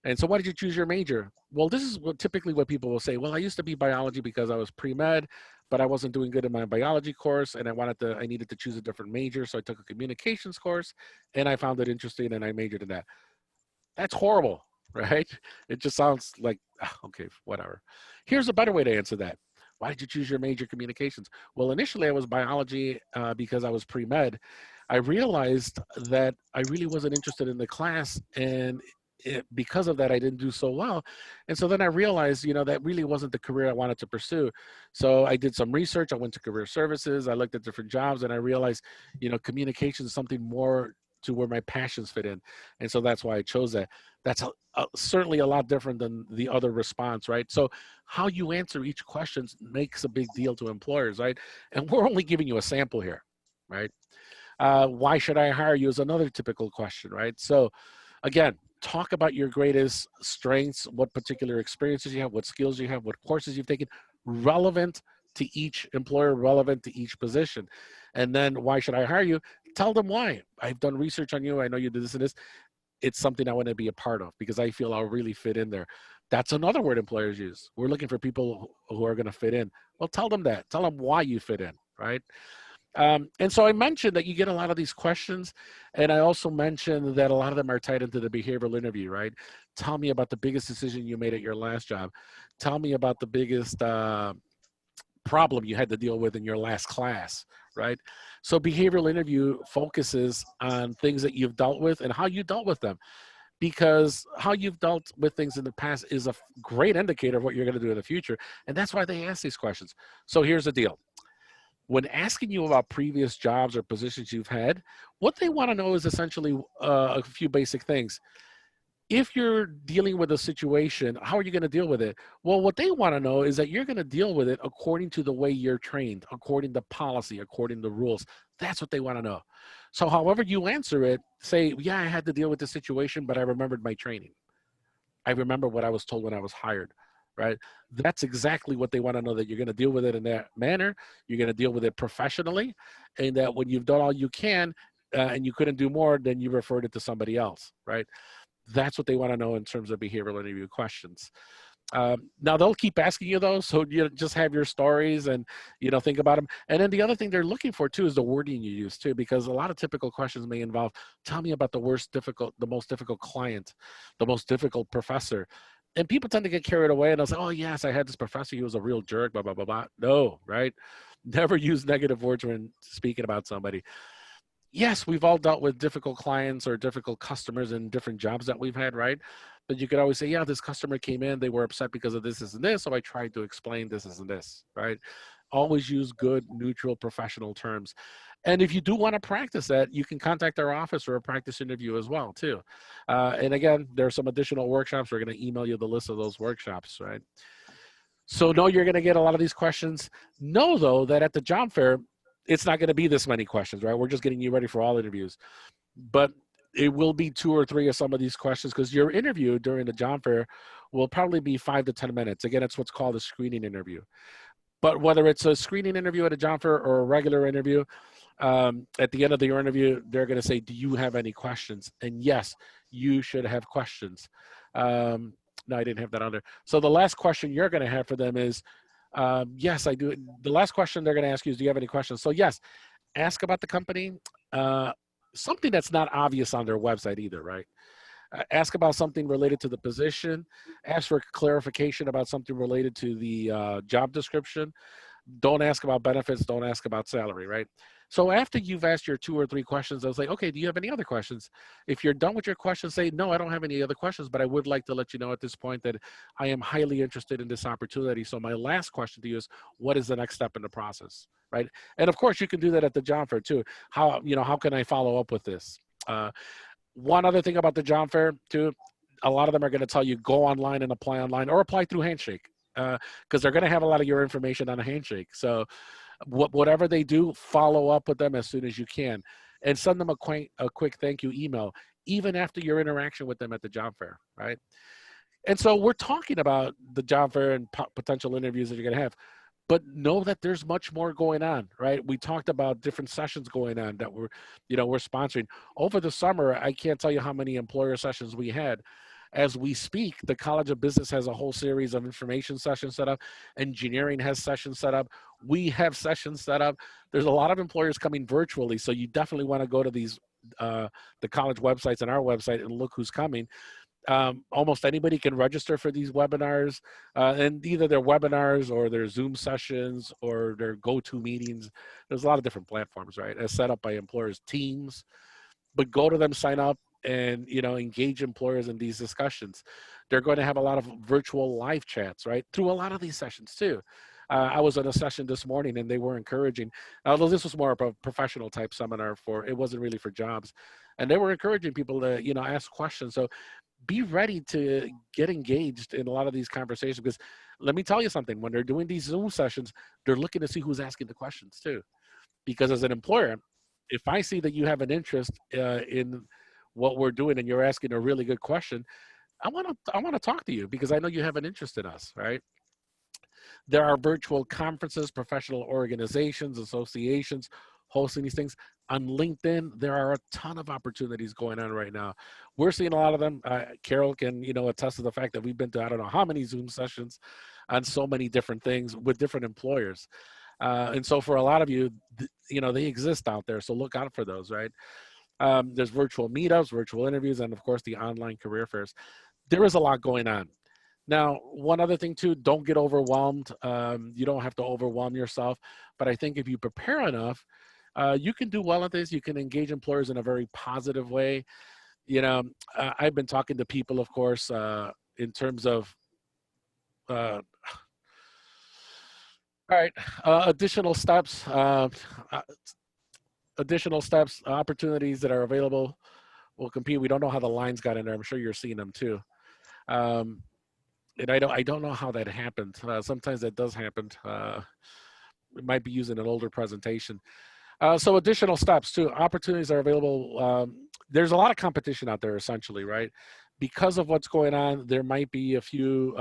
And so why did you choose your major? Well, this is typically what people will say. Well, I used to be biology because I was pre-med, but I wasn't doing good in my biology course and I needed to choose a different major. So I took a communications course and I found it interesting and I majored in that. That's horrible, right? It just sounds like, okay, whatever. Here's a better way to answer that. Why did you choose your major, communications? Well, initially I was biology because I was pre-med. I realized that I really wasn't interested in the class, and because of that, I didn't do so well. And so then I realized, that really wasn't the career I wanted to pursue. So I did some research. I went to Career Services. I looked at different jobs, and I realized, communication is something more to where my passions fit in. And so that's why I chose that. That's certainly a lot different than the other response, right? So how you answer each question makes a big deal to employers, right? And we're only giving you a sample here, right? Why should I hire you is another typical question, right? So again, talk about your greatest strengths, what particular experiences you have, what skills you have, what courses you've taken, relevant to each employer, relevant to each position. And then why should I hire you? Tell them why. I've done research on you. I know you did this and this. It's something I want to be a part of because I feel I'll really fit in there. That's another word employers use. We're looking for people who are going to fit in. Well, tell them that. Tell them why you fit in, right? And so I mentioned that you get a lot of these questions, and I also mentioned that a lot of them are tied into the behavioral interview, right? Tell me about the biggest decision you made at your last job. Tell me about the biggest problem you had to deal with in your last class, right? So behavioral interview focuses on things that you've dealt with and how you dealt with them, because how you've dealt with things in the past is a great indicator of what you're going to do in the future. And that's why they ask these questions. So here's the deal. when asking you about previous jobs or positions you've had, what they want to know is essentially a few basic things. If you're dealing with a situation, how are you going to deal with it? Well, what they want to know is that you're going to deal with it according to the way you're trained, according to policy, according to rules. That's what they want to know. So however you answer it, say, yeah, I had to deal with the situation, but I remembered my training. I remember what I was told when I was hired, right? That's exactly what they want to know, that you're going to deal with it in that manner. You're going to deal with it professionally, and that when you've done all you can and you couldn't do more, then you referred it to somebody else, right? That's what they want to know in terms of behavioral interview questions. Now they'll keep asking you those, so you just have your stories and think about them. And then the other thing they're looking for too is the wording you use too, because a lot of typical questions may involve, tell me about the most difficult client, the most difficult professor. And people tend to get carried away and they'll say, oh yes, I had this professor, he was a real jerk, blah, blah, blah, blah. No, right? Never use negative words when speaking about somebody. Yes, we've all dealt with difficult clients or difficult customers in different jobs that we've had, right? But you could always say, yeah, this customer came in, they were upset because of this and this, so I tried to explain this and this, right? Always use good, neutral, professional terms. And if you do want to practice that, you can contact our office for a practice interview as well, too. And again, there are some additional workshops. We're going to email you the list of those workshops, right? So know you're going to get a lot of these questions. Know, though, that at the job fair, it's not going to be this many questions, right? We're just getting you ready for all interviews. But it will be 2 or 3 of some of these questions, because your interview during the job fair will probably be 5 to 10 minutes. Again, it's what's called a screening interview. But whether it's a screening interview at a job fair or a regular interview, at the end of your interview, they're going to say, do you have any questions? And yes, you should have questions. No, I didn't have that on there. So the last question you're going to have for them is, yes, I do. The last question they're going to ask you is, do you have any questions? So yes, ask about the company. Something that's not obvious on their website either, right? Ask about something related to the position. Ask for clarification about something related to the job description. Don't ask about benefits. Don't ask about salary, right? So after you've asked your 2 or 3 questions, they'll say, okay, do you have any other questions? If you're done with your questions, say, no, I don't have any other questions, but I would like to let you know at this point that I am highly interested in this opportunity. So my last question to you is, what is the next step in the process, right? And of course, you can do that at the job fair too. How can I follow up with this? One other thing about the job fair too, a lot of them are going to tell you go online and apply online, or apply through Handshake, because they're going to have a lot of your information on a Handshake. So whatever they do, follow up with them as soon as you can, and send them a quick thank you email, even after your interaction with them at the job fair, right? And so we're talking about the job fair and potential interviews that you're going to have, but know that there's much more going on, right? We talked about different sessions going on that we're sponsoring over the summer. I can't tell you how many employer sessions we had. As we speak, the College of Business has a whole series of information sessions set up. Engineering has sessions set up. We have sessions set up. There's a lot of employers coming virtually, so you definitely want to go to these the college websites and our website and look who's coming. Almost anybody can register for these webinars, and either their webinars or their Zoom sessions or their go-to meetings. There's a lot of different platforms, right, as set up by employers' teams. But go to them, sign up, and engage employers in these discussions. They're going to have a lot of virtual live chats, right, through a lot of these sessions too. I was in a session this morning and they were encouraging, although this was more of a professional type seminar, it wasn't really for jobs, and they were encouraging people to ask questions. So be ready to get engaged in a lot of these conversations, because let me tell you something, when they're doing these Zoom sessions, they're looking to see who's asking the questions too. Because as an employer, if I see that you have an interest in what we're doing and you're asking a really good question, I want to talk to you because I know you have an interest in us, right? There are virtual conferences, professional organizations, associations hosting these things. On LinkedIn, there are a ton of opportunities going on right now. We're seeing a lot of them. Carol can, attest to the fact that we've been to I don't know how many Zoom sessions on so many different things with different employers. And so for a lot of you, they exist out there. So look out for those, right? There's virtual meetups, virtual interviews, and of course the online career fairs. There is a lot going on. Now, one other thing too, don't get overwhelmed. You don't have to overwhelm yourself, but I think if you prepare enough, you can do well at this. You can engage employers in a very positive way. I've been talking to people, of course, in terms of All right. Additional steps. Uh, Additional steps. Opportunities that are available. We'll compete. We don't know how the lines got in there. I'm sure you're seeing them too. Um, and I don't know how that happened. Sometimes that does happen. It might be using an older presentation. So additional steps too. Opportunities are available. There's a lot of competition out there, essentially, right? Because of what's going on, there might be a few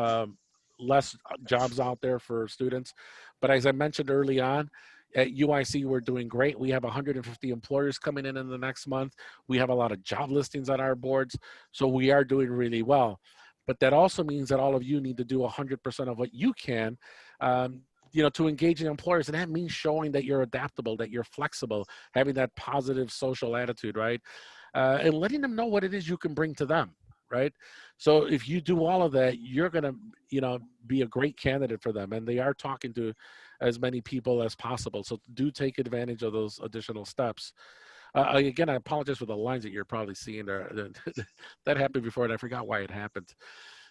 less jobs out there for students. But as I mentioned early on, at UIC, we're doing great. We have 150 employers coming in the next month. We have a lot of job listings on our boards. So we are doing really well. But that also means that all of you need to do 100% of what you can um, to engage in employers. And that means showing that you're adaptable, that you're flexible, having that positive social attitude, right? And letting them know what it is you can bring to them, right? So if you do all of that, you're going to, be a great candidate for them. And they are talking to as many people as possible. So do take advantage of those additional steps. Again, I apologize for the lines that you're probably seeing there. That happened before, and I forgot why it happened.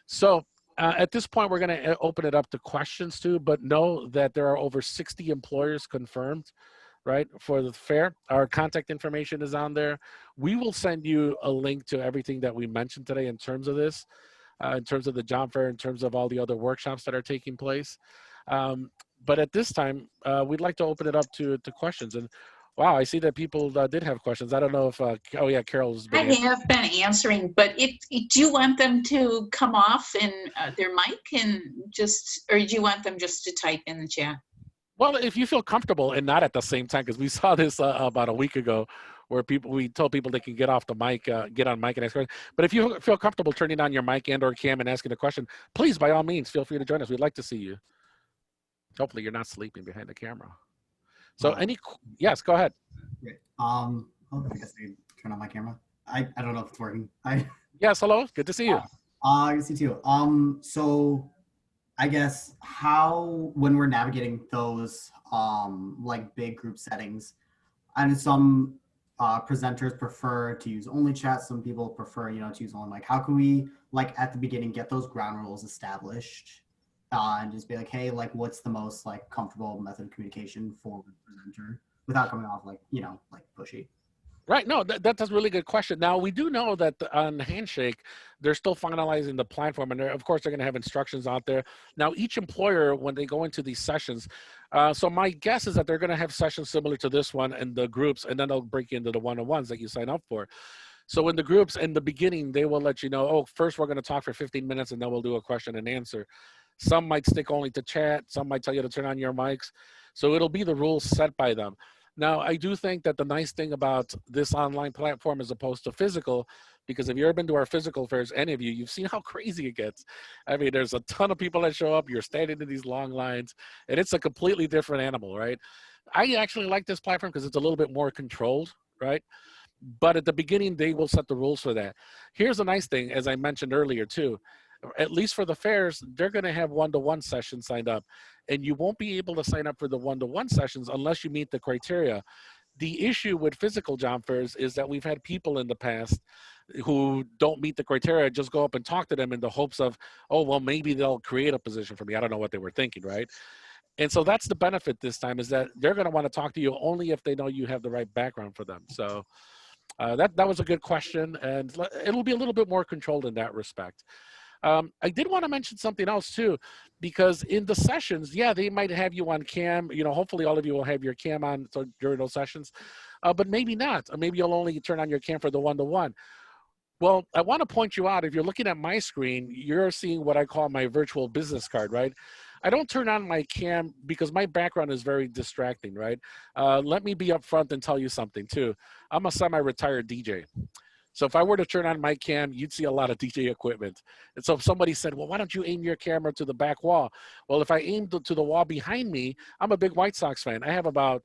So at this point, we're going to open it up to questions too, but know that there are over 60 employers confirmed, right, for the fair. Our contact information is on there. We will send you a link to everything that we mentioned today in terms of this, in terms of the job fair, in terms of all the other workshops that are taking place. But at this time, we'd like to open it up to questions. And wow, I see that people did have questions. I don't know if, oh yeah, Carol's I been answering. have been answering, but do you want them to come off and their mic and just, or do you want them just to type in the chat? Well, if you feel comfortable and not at the same time, because we saw this about a week ago, where we told people they can get off the mic, get on mic and ask questions. But if you feel comfortable turning on your mic and/or cam and asking a question, please, by all means, feel free to join us. We'd like to see you. Hopefully, you're not sleeping behind the camera. So, yes, go ahead. Great. I guess I turn on my camera. I don't know if it's working. Yes, hello. Good to see you. I can see you too. So I guess when we're navigating those like big group settings, and some presenters prefer to use only chat, some people prefer to use only mic. How can we at the beginning get those ground rules established and just be like, hey, what's the most comfortable method of communication for the presenter without coming off pushy? Right. No, that's a really good question. Now, we do know that on Handshake, they're still finalizing the platform. And of course, they're going to have instructions out there. Now, each employer, when they go into these sessions, so my guess is that they're going to have sessions similar to this one and the groups, and then they'll break into the one-on-ones that you sign up for. So in the groups, in the beginning, they will let you know, oh, first we're going to talk for 15 minutes, and then we'll do a question and answer. Some might stick only to chat. Some might tell you to turn on your mics. So it'll be the rules set by them. Now, I do think that the nice thing about this online platform as opposed to physical, because if you've ever been to our physical fairs, any of you, you've seen how crazy it gets. I mean, there's a ton of people that show up, you're standing in these long lines, and it's a completely different animal, right? I actually like this platform because it's a little bit more controlled, right? But at the beginning, they will set the rules for that. Here's the nice thing, as I mentioned earlier too, at least for the fairs, they're going to have one-to-one sessions signed up, and you won't be able to sign up for the one-to-one sessions unless you meet the criteria. The issue with physical job fairs is that we've had people in the past who don't meet the criteria, just go up and talk to them in the hopes of, oh, well, maybe they'll create a position for me. I don't know what they were thinking, right? And so that's the benefit this time, is that they're going to want to talk to you only if they know you have the right background for them. So that was a good question, and it'll be a little bit more controlled in that respect. I did want to mention something else too, because in the sessions, yeah, they might have you on cam. Hopefully all of you will have your cam on during those sessions, but maybe not. Or maybe you'll only turn on your cam for the one-to-one. Well, I want to point you out, if you're looking at my screen, you're seeing what I call my virtual business card, right? I don't turn on my cam because my background is very distracting, right? Let me be upfront and tell you something too. I'm a semi-retired DJ. So if I were to turn on my cam, you'd see a lot of DJ equipment. And so if somebody said, well, why don't you aim your camera to the back wall? Well, if I aimed to the wall behind me, I'm a big White Sox fan. I have about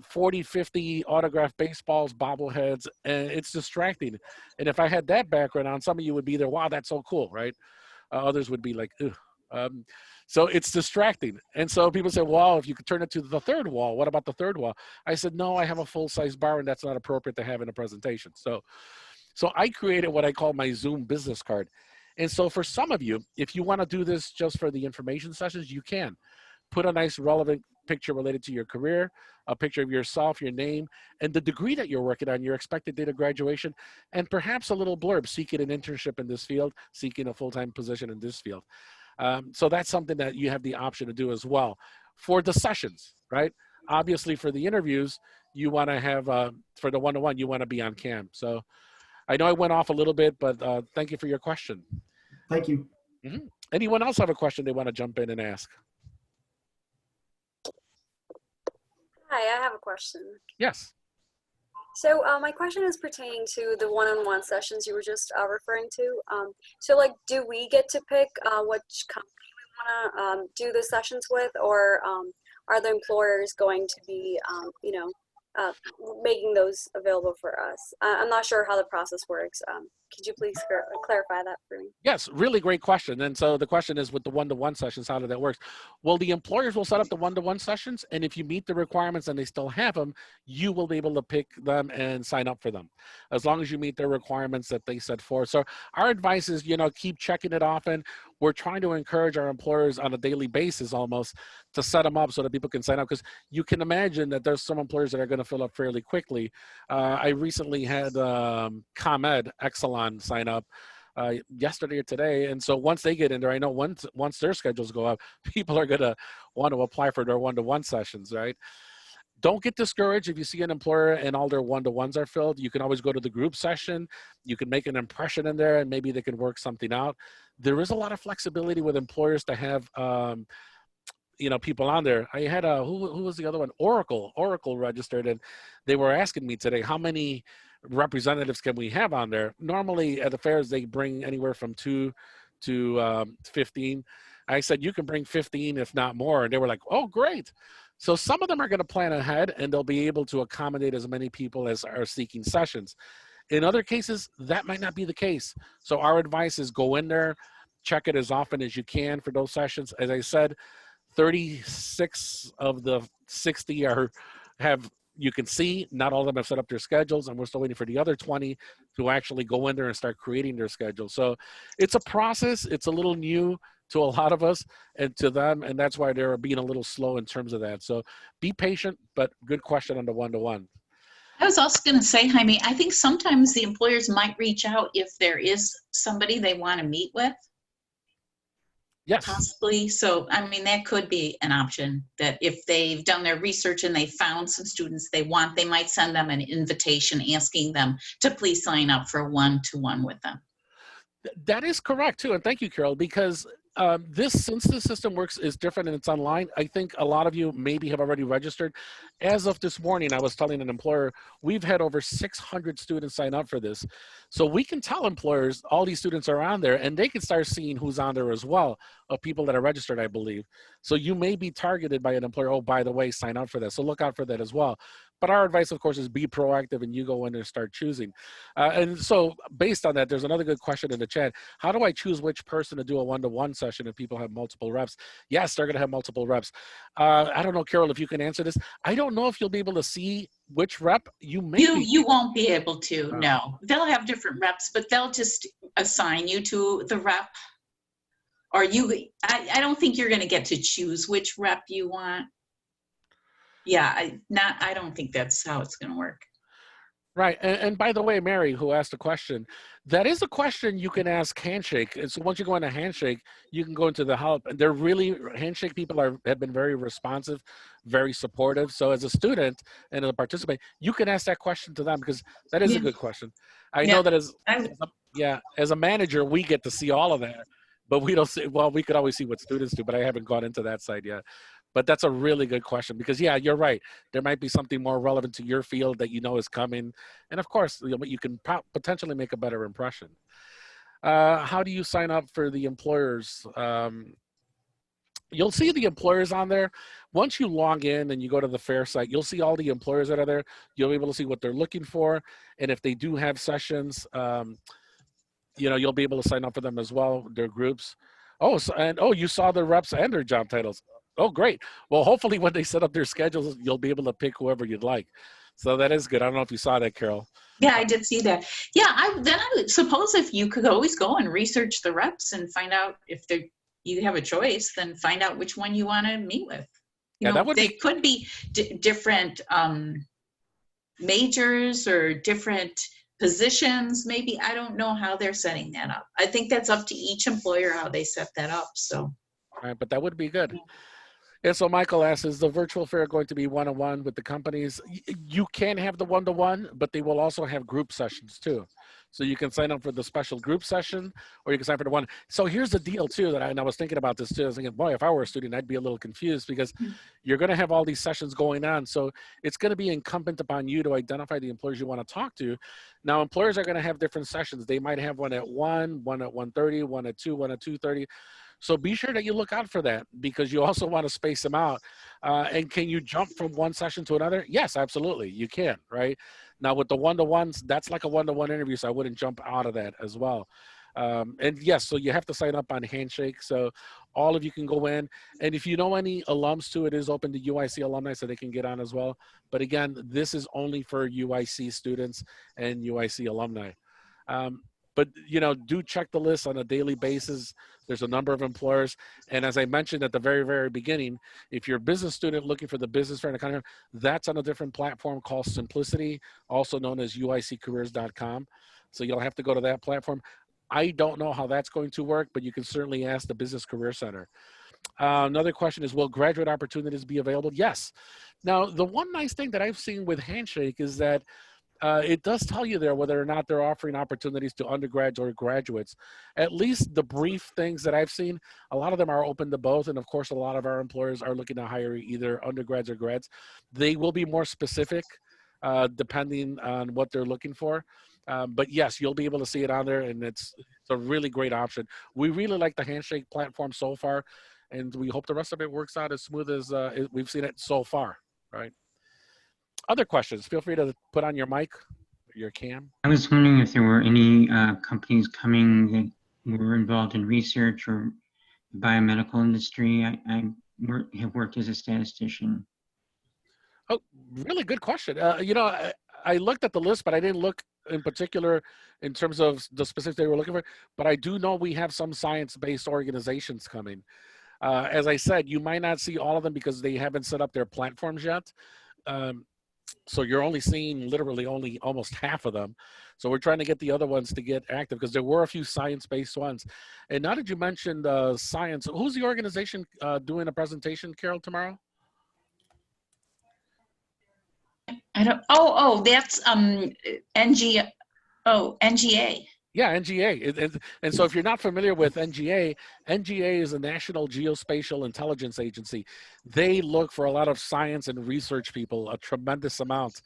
40, 50 autographed baseballs, bobbleheads, and it's distracting. And if I had that background on, some of you would be there, wow, that's so cool, right? Others would be like, ugh. So it's distracting. And so people say, well, if you could turn it to the third wall, what about the third wall? I said, no, I have a full-size bar, and that's not appropriate to have in a presentation. So I created what I call my Zoom business card. And so for some of you, if you want to do this just for the information sessions, you can. put a nice relevant picture related to your career, a picture of yourself, your name, and the degree that you're working on, your expected date of graduation, and perhaps a little blurb, seeking an internship in this field, seeking a full-time position in this field. So that's something that you have the option to do as well. For the sessions, right? Obviously for the interviews, you want to have, for the one-to-one, you want to be on cam. So I know I went off a little bit, but thank you for your question. Thank you. Anyone else have a question they want to jump in and ask? Hi, I have a question. Yes. So my question is pertaining to the one-on-one sessions you were just referring to. So like, do we get to pick which company we want to do the sessions with, or are the employers going to be, making those available for us? I'm not sure how the process works. Could you please clarify that for me? Yes, really great question. And so the question is, with the one-to-one sessions, how does that work? Well, the employers will set up the one-to-one sessions, and if you meet the requirements and they still have them, you will be able to pick them and sign up for them, as long as you meet the requirements that they set forth. So our advice is, keep checking it often. We're trying to encourage our employers on a daily basis almost to set them up so that people can sign up, because you can imagine that there's some employers that are going to fill up fairly quickly. I recently had ComEd, Exelon sign up yesterday or today, and so once they get in there, I know once their schedules go up, people are going to want to apply for their one-to-one sessions, right? Don't get discouraged if you see an employer and all their one-to-ones are filled. You can always go to the group session. You can make an impression in there, and maybe they can work something out. There is a lot of flexibility with employers to have people on there. I had who was the other one? Oracle registered, and they were asking me today, how many representatives can we have on there? Normally at the fairs, they bring anywhere from 2 to 15. I said, you can bring 15, if not more. And they were like, oh, great. So some of them are going to plan ahead, and they'll be able to accommodate as many people as are seeking sessions. In other cases, that might not be the case. So our advice is go in there, check it as often as you can for those sessions. As I said, 36 of the 60 you can see, not all of them have set up their schedules, and we're still waiting for the other 20 to actually go in there and start creating their schedule. So it's a process. It's a little new to a lot of us and to them, and that's why they're being a little slow in terms of that. So be patient, but good question on the one-to-one. I was also going to say, Jaime, I think sometimes the employers might reach out if there is somebody they want to meet with. Yes. Possibly. So, I mean, that could be an option, that if they've done their research and they found some students they want, they might send them an invitation asking them to please sign up for a one-to-one with them. That is correct too. And thank you, Carol, because since the system is different and it's online, I think a lot of you maybe have already registered. As of this morning, I was telling an employer, we've had over 600 students sign up for this. So we can tell employers all these students are on there, and they can start seeing who's on there as well, of people that are registered, I believe. So you may be targeted by an employer, oh, by the way, sign up for that. So look out for that as well. But our advice, of course, is be proactive, and you go in and start choosing. And so based on that, there's another good question in the chat. How do I choose which person to do a one-to-one session if people have multiple reps? Yes, they're going to have multiple reps. I don't know, Carol, if you can answer this. I don't know if you'll be able to see which rep you may be. You won't be able to, no. They'll have different reps, but they'll just assign you to the rep. Or I don't think you're going to get to choose which rep you want. Yeah, I don't think that's how it's going to work. Right. And by the way, Mary, who asked a question, that is a question you can ask Handshake. And so once you go into Handshake, you can go into the help. And Handshake people have been very responsive, very supportive. So as a student and a participant, you can ask that question to them, because that is a good question. I know that as a manager, we get to see all of that, but we don't see, well, we could always see what students do, but I haven't gone into that side yet. But that's a really good question, because yeah, you're right. There might be something more relevant to your field that you know is coming. And of course, you can potentially make a better impression. How do you sign up for the employers? You'll see the employers on there. Once you log in and you go to the fair site, you'll see all the employers that are there. You'll be able to see what they're looking for. And if they do have sessions, you'll be able to sign up for them as well, their groups. You saw the reps and their job titles. Oh, great. Well, hopefully when they set up their schedules, you'll be able to pick whoever you'd like. So that is good. I don't know if you saw that, Carol. Yeah, I did see that. Yeah, I would suppose if you could always go and research the reps and find out if they're you have a choice, then find out which one you want to meet with. Yeah, that would they be could be different majors or different positions, maybe. I don't know how they're setting that up. I think that's up to each employer how they set that up. So, right, but that would be good. And so Michael asks, is the virtual fair going to be one-on-one with the companies? You can have the one-to-one, but they will also have group sessions too. So you can sign up for the special group session, or you can sign for the one. So here's the deal too, and I was thinking about this too. I was thinking, boy, if I were a student, I'd be a little confused because you're going to have all these sessions going on. So it's going to be incumbent upon you to identify the employers you want to talk to. Now, employers are going to have different sessions. They might have one at 1, one at 1:30, one at 2, one at 2:30. So be sure that you look out for that because you also want to space them out. And can you jump from one session to another? Yes, absolutely. You can, right? Now with the one-to-ones, that's like a one-to-one interview, so I wouldn't jump out of that as well. And yes, so you have to sign up on Handshake. So all of you can go in. And if you know any alums too, it is open to UIC alumni so they can get on as well. But again, this is only for UIC students and UIC alumni. But do check the list on a daily basis. There's a number of employers. And as I mentioned at the very, very beginning, if you're a business student looking for the business fair and kind of, that's on a different platform called Simplicity, also known as uiccareers.com. So you'll have to go to that platform. I don't know how that's going to work, but you can certainly ask the Business Career Center. Another question is, will graduate opportunities be available? Yes. Now, the one nice thing that I've seen with Handshake is that it does tell you there whether or not they're offering opportunities to undergrads or graduates. At least the brief things that I've seen, a lot of them are open to both. And of course, a lot of our employers are looking to hire either undergrads or grads. They will be more specific depending on what they're looking for. But yes, you'll be able to see it on there, and it's a really great option. We really like the Handshake platform so far, and we hope the rest of it works out as smooth as we've seen it so far, right? Other questions, feel free to put on your mic, your cam. I was wondering if there were any companies coming that were involved in research or the biomedical industry. I have worked as a statistician. Oh, really good question. I looked at the list, but I didn't look in particular in terms of the specifics they were looking for. But I do know we have some science-based organizations coming. As I said, you might not see all of them because they haven't set up their platforms yet. So you're only seeing literally only almost half of them. So we're trying to get the other ones to get active because there were a few science-based ones. And now that you mentioned science, who's the organization doing a presentation, Carol, tomorrow? I don't. That's NGA. Yeah, NGA. And so if you're not familiar with NGA, NGA is a National Geospatial Intelligence Agency. They look for a lot of science and research people, a tremendous amount.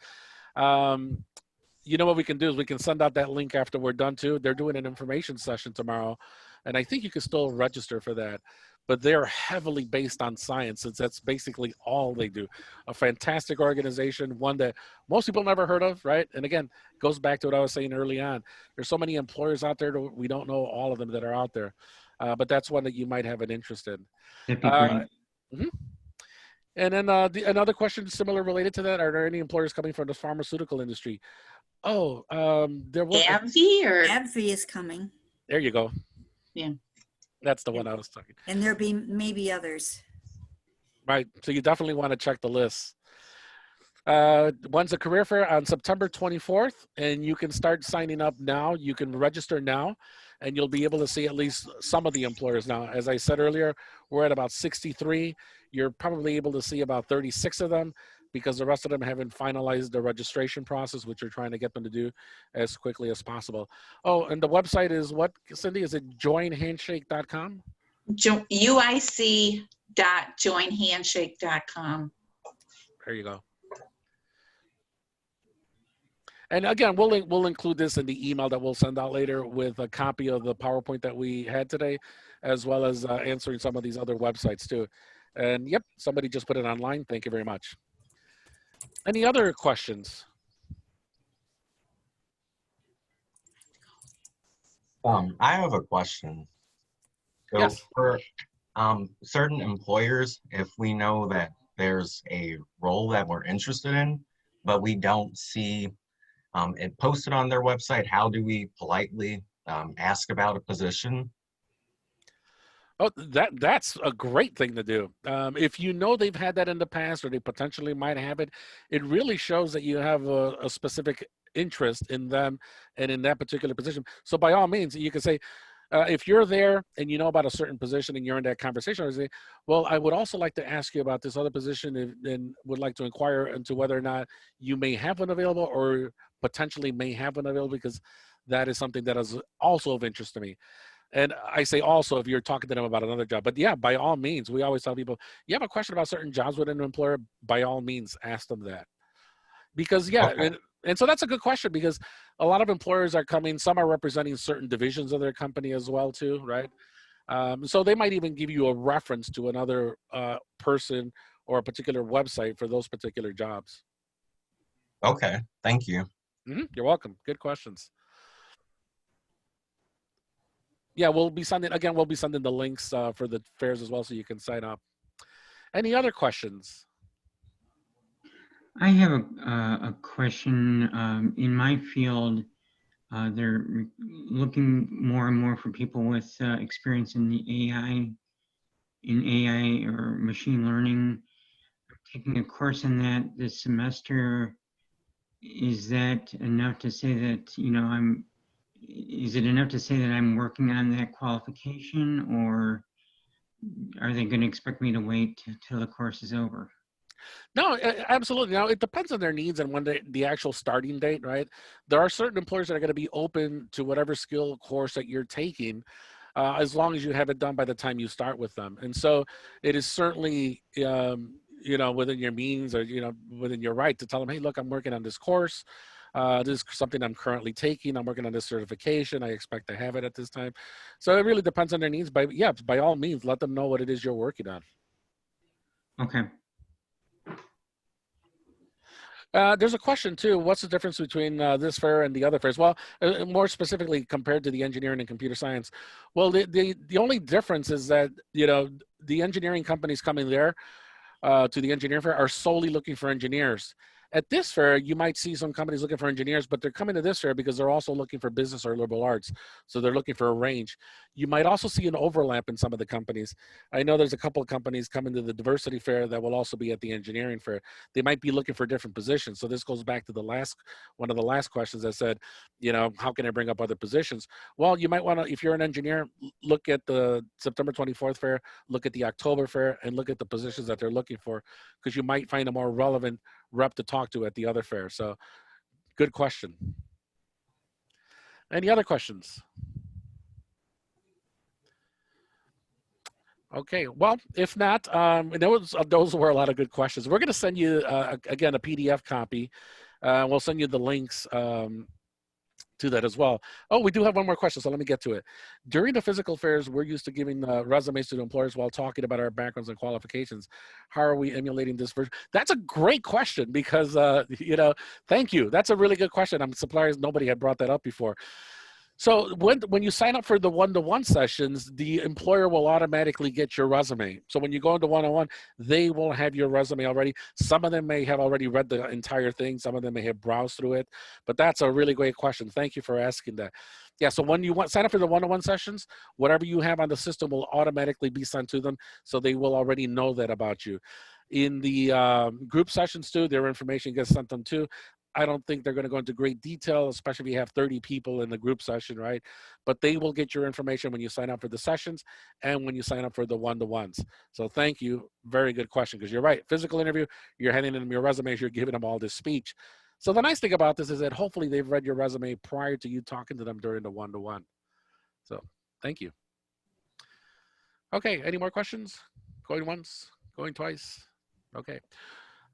You know what we can do is we can send out that link after we're done too. They're doing an information session tomorrow, and I think you can still register for that. But they're heavily based on science, since that's basically all they do. A fantastic organization, one that most people never heard of, right? And again, goes back to what I was saying early on. There's so many employers out there that we don't know all of them that are out there. But that's one that you might have an interest in. That'd be great. Mm-hmm. And then another question similar related to that, are there any employers coming from the pharmaceutical industry? Oh, there was. AbbVie is coming. There you go. Yeah. That's the one I was talking. And there'll be maybe others. Right. So you definitely want to check the list. One's a career fair on September 24th, and you can start signing up now. You can register now, and you'll be able to see at least some of the employers now. As I said earlier, we're at about 63. You're probably able to see about 36 of them because the rest of them haven't finalized the registration process, which you're trying to get them to do as quickly as possible. Oh, and the website is what, Cindy? Is it joinhandshake.com? UIC.joinhandshake.com. There you go. And again, we'll include this in the email that we'll send out later with a copy of the PowerPoint that we had today, as well as answering some of these other websites too. And yep, somebody just put it online. Thank you very much. Any other questions? I have a question. So yes. For certain employers, if we know that there's a role that we're interested in, but we don't see it posted on their website, how do we politely ask about a position? Oh, that's a great thing to do. If you know they've had that in the past or they potentially might have it, it really shows that you have a specific interest in them and in that particular position. So by all means, you can say, if you're there and you know about a certain position and you're in that conversation, I would say, well, I would also like to ask you about this other position and would like to inquire into whether or not you may have one available or potentially may have one available because that is something that is also of interest to me. And I say also if you're talking to them about another job, but yeah, by all means, we always tell people, you have a question about certain jobs within an employer, by all means, ask them that. Because yeah, Okay. and so that's a good question because a lot of employers are coming, some are representing certain divisions of their company as well too, right? So they might even give you a reference to another person or a particular website for those particular jobs. Okay. Thank you. You're welcome. Good questions. Yeah, we'll be sending the links for the fairs as well so you can sign up. Any other questions? I have a question. In my field, they're looking more and more for people with experience in the AI or machine learning. I'm taking a course in that this semester. Is that enough to say that, is it enough to say that I'm working on that qualification, or are they going to expect me to wait till the course is over? No, absolutely. Now it depends on their needs and when the actual starting date, right? There are certain employers that are going to be open to whatever skill course that you're taking, as long as you have it done by the time you start with them. And so it is certainly, within your means or, within your right to tell them, hey, look, I'm working on this course. This is something I'm currently taking. I'm working on this certification. I expect to have it at this time. So it really depends on their needs. But yeah, by all means, let them know what it is you're working on. Okay. There's a question too. What's the difference between this fair and the other fairs? Well, more specifically compared to the engineering and computer science. Well, the only difference is that, the engineering companies coming there to the engineer fair are solely looking for engineers. At this fair, you might see some companies looking for engineers, but they're coming to this fair because they're also looking for business or liberal arts. So they're looking for a range. You might also see an overlap in some of the companies. I know there's a couple of companies coming to the diversity fair that will also be at the engineering fair. They might be looking for different positions. So this goes back to one of the last questions that said, how can I bring up other positions? Well, you might want to, if you're an engineer, look at the September 24th fair, look at the October fair, and look at the positions that they're looking for, because you might find a more relevant rep to talk to at the other fair. So good question. Any other questions? Okay, well, if not, those were a lot of good questions. We're going to send you, again, a PDF copy. We'll send you the links to that as well. Oh, we do have one more question, so let me get to it. During the physical fairs, we're used to giving resumes to the employers while talking about our backgrounds and qualifications. How are we emulating this version? That's a great question because, thank you. That's a really good question. I'm surprised nobody had brought that up before. So when you sign up for the one-to-one sessions, the employer will automatically get your resume. So when you go into one-on-one, they will have your resume already. Some of them may have already read the entire thing. Some of them may have browsed through it. But that's a really great question. Thank you for asking that. Yeah, so when you sign up for the one-on-one sessions, whatever you have on the system will automatically be sent to them. So they will already know that about you. In the group sessions too, their information gets sent them too. I don't think they're going to go into great detail, especially if you have 30 people in the group session, right? But they will get your information when you sign up for the sessions and when you sign up for the one-to-ones. So thank you. Very good question, because you're right. Physical interview, you're handing them your resumes, you're giving them all this speech. So the nice thing about this is that hopefully they've read your resume prior to you talking to them during the one-to-one. So thank you. Okay, any more questions? Going once, going twice? Okay.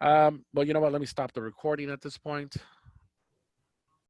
Well, you know what? Let me stop the recording at this point.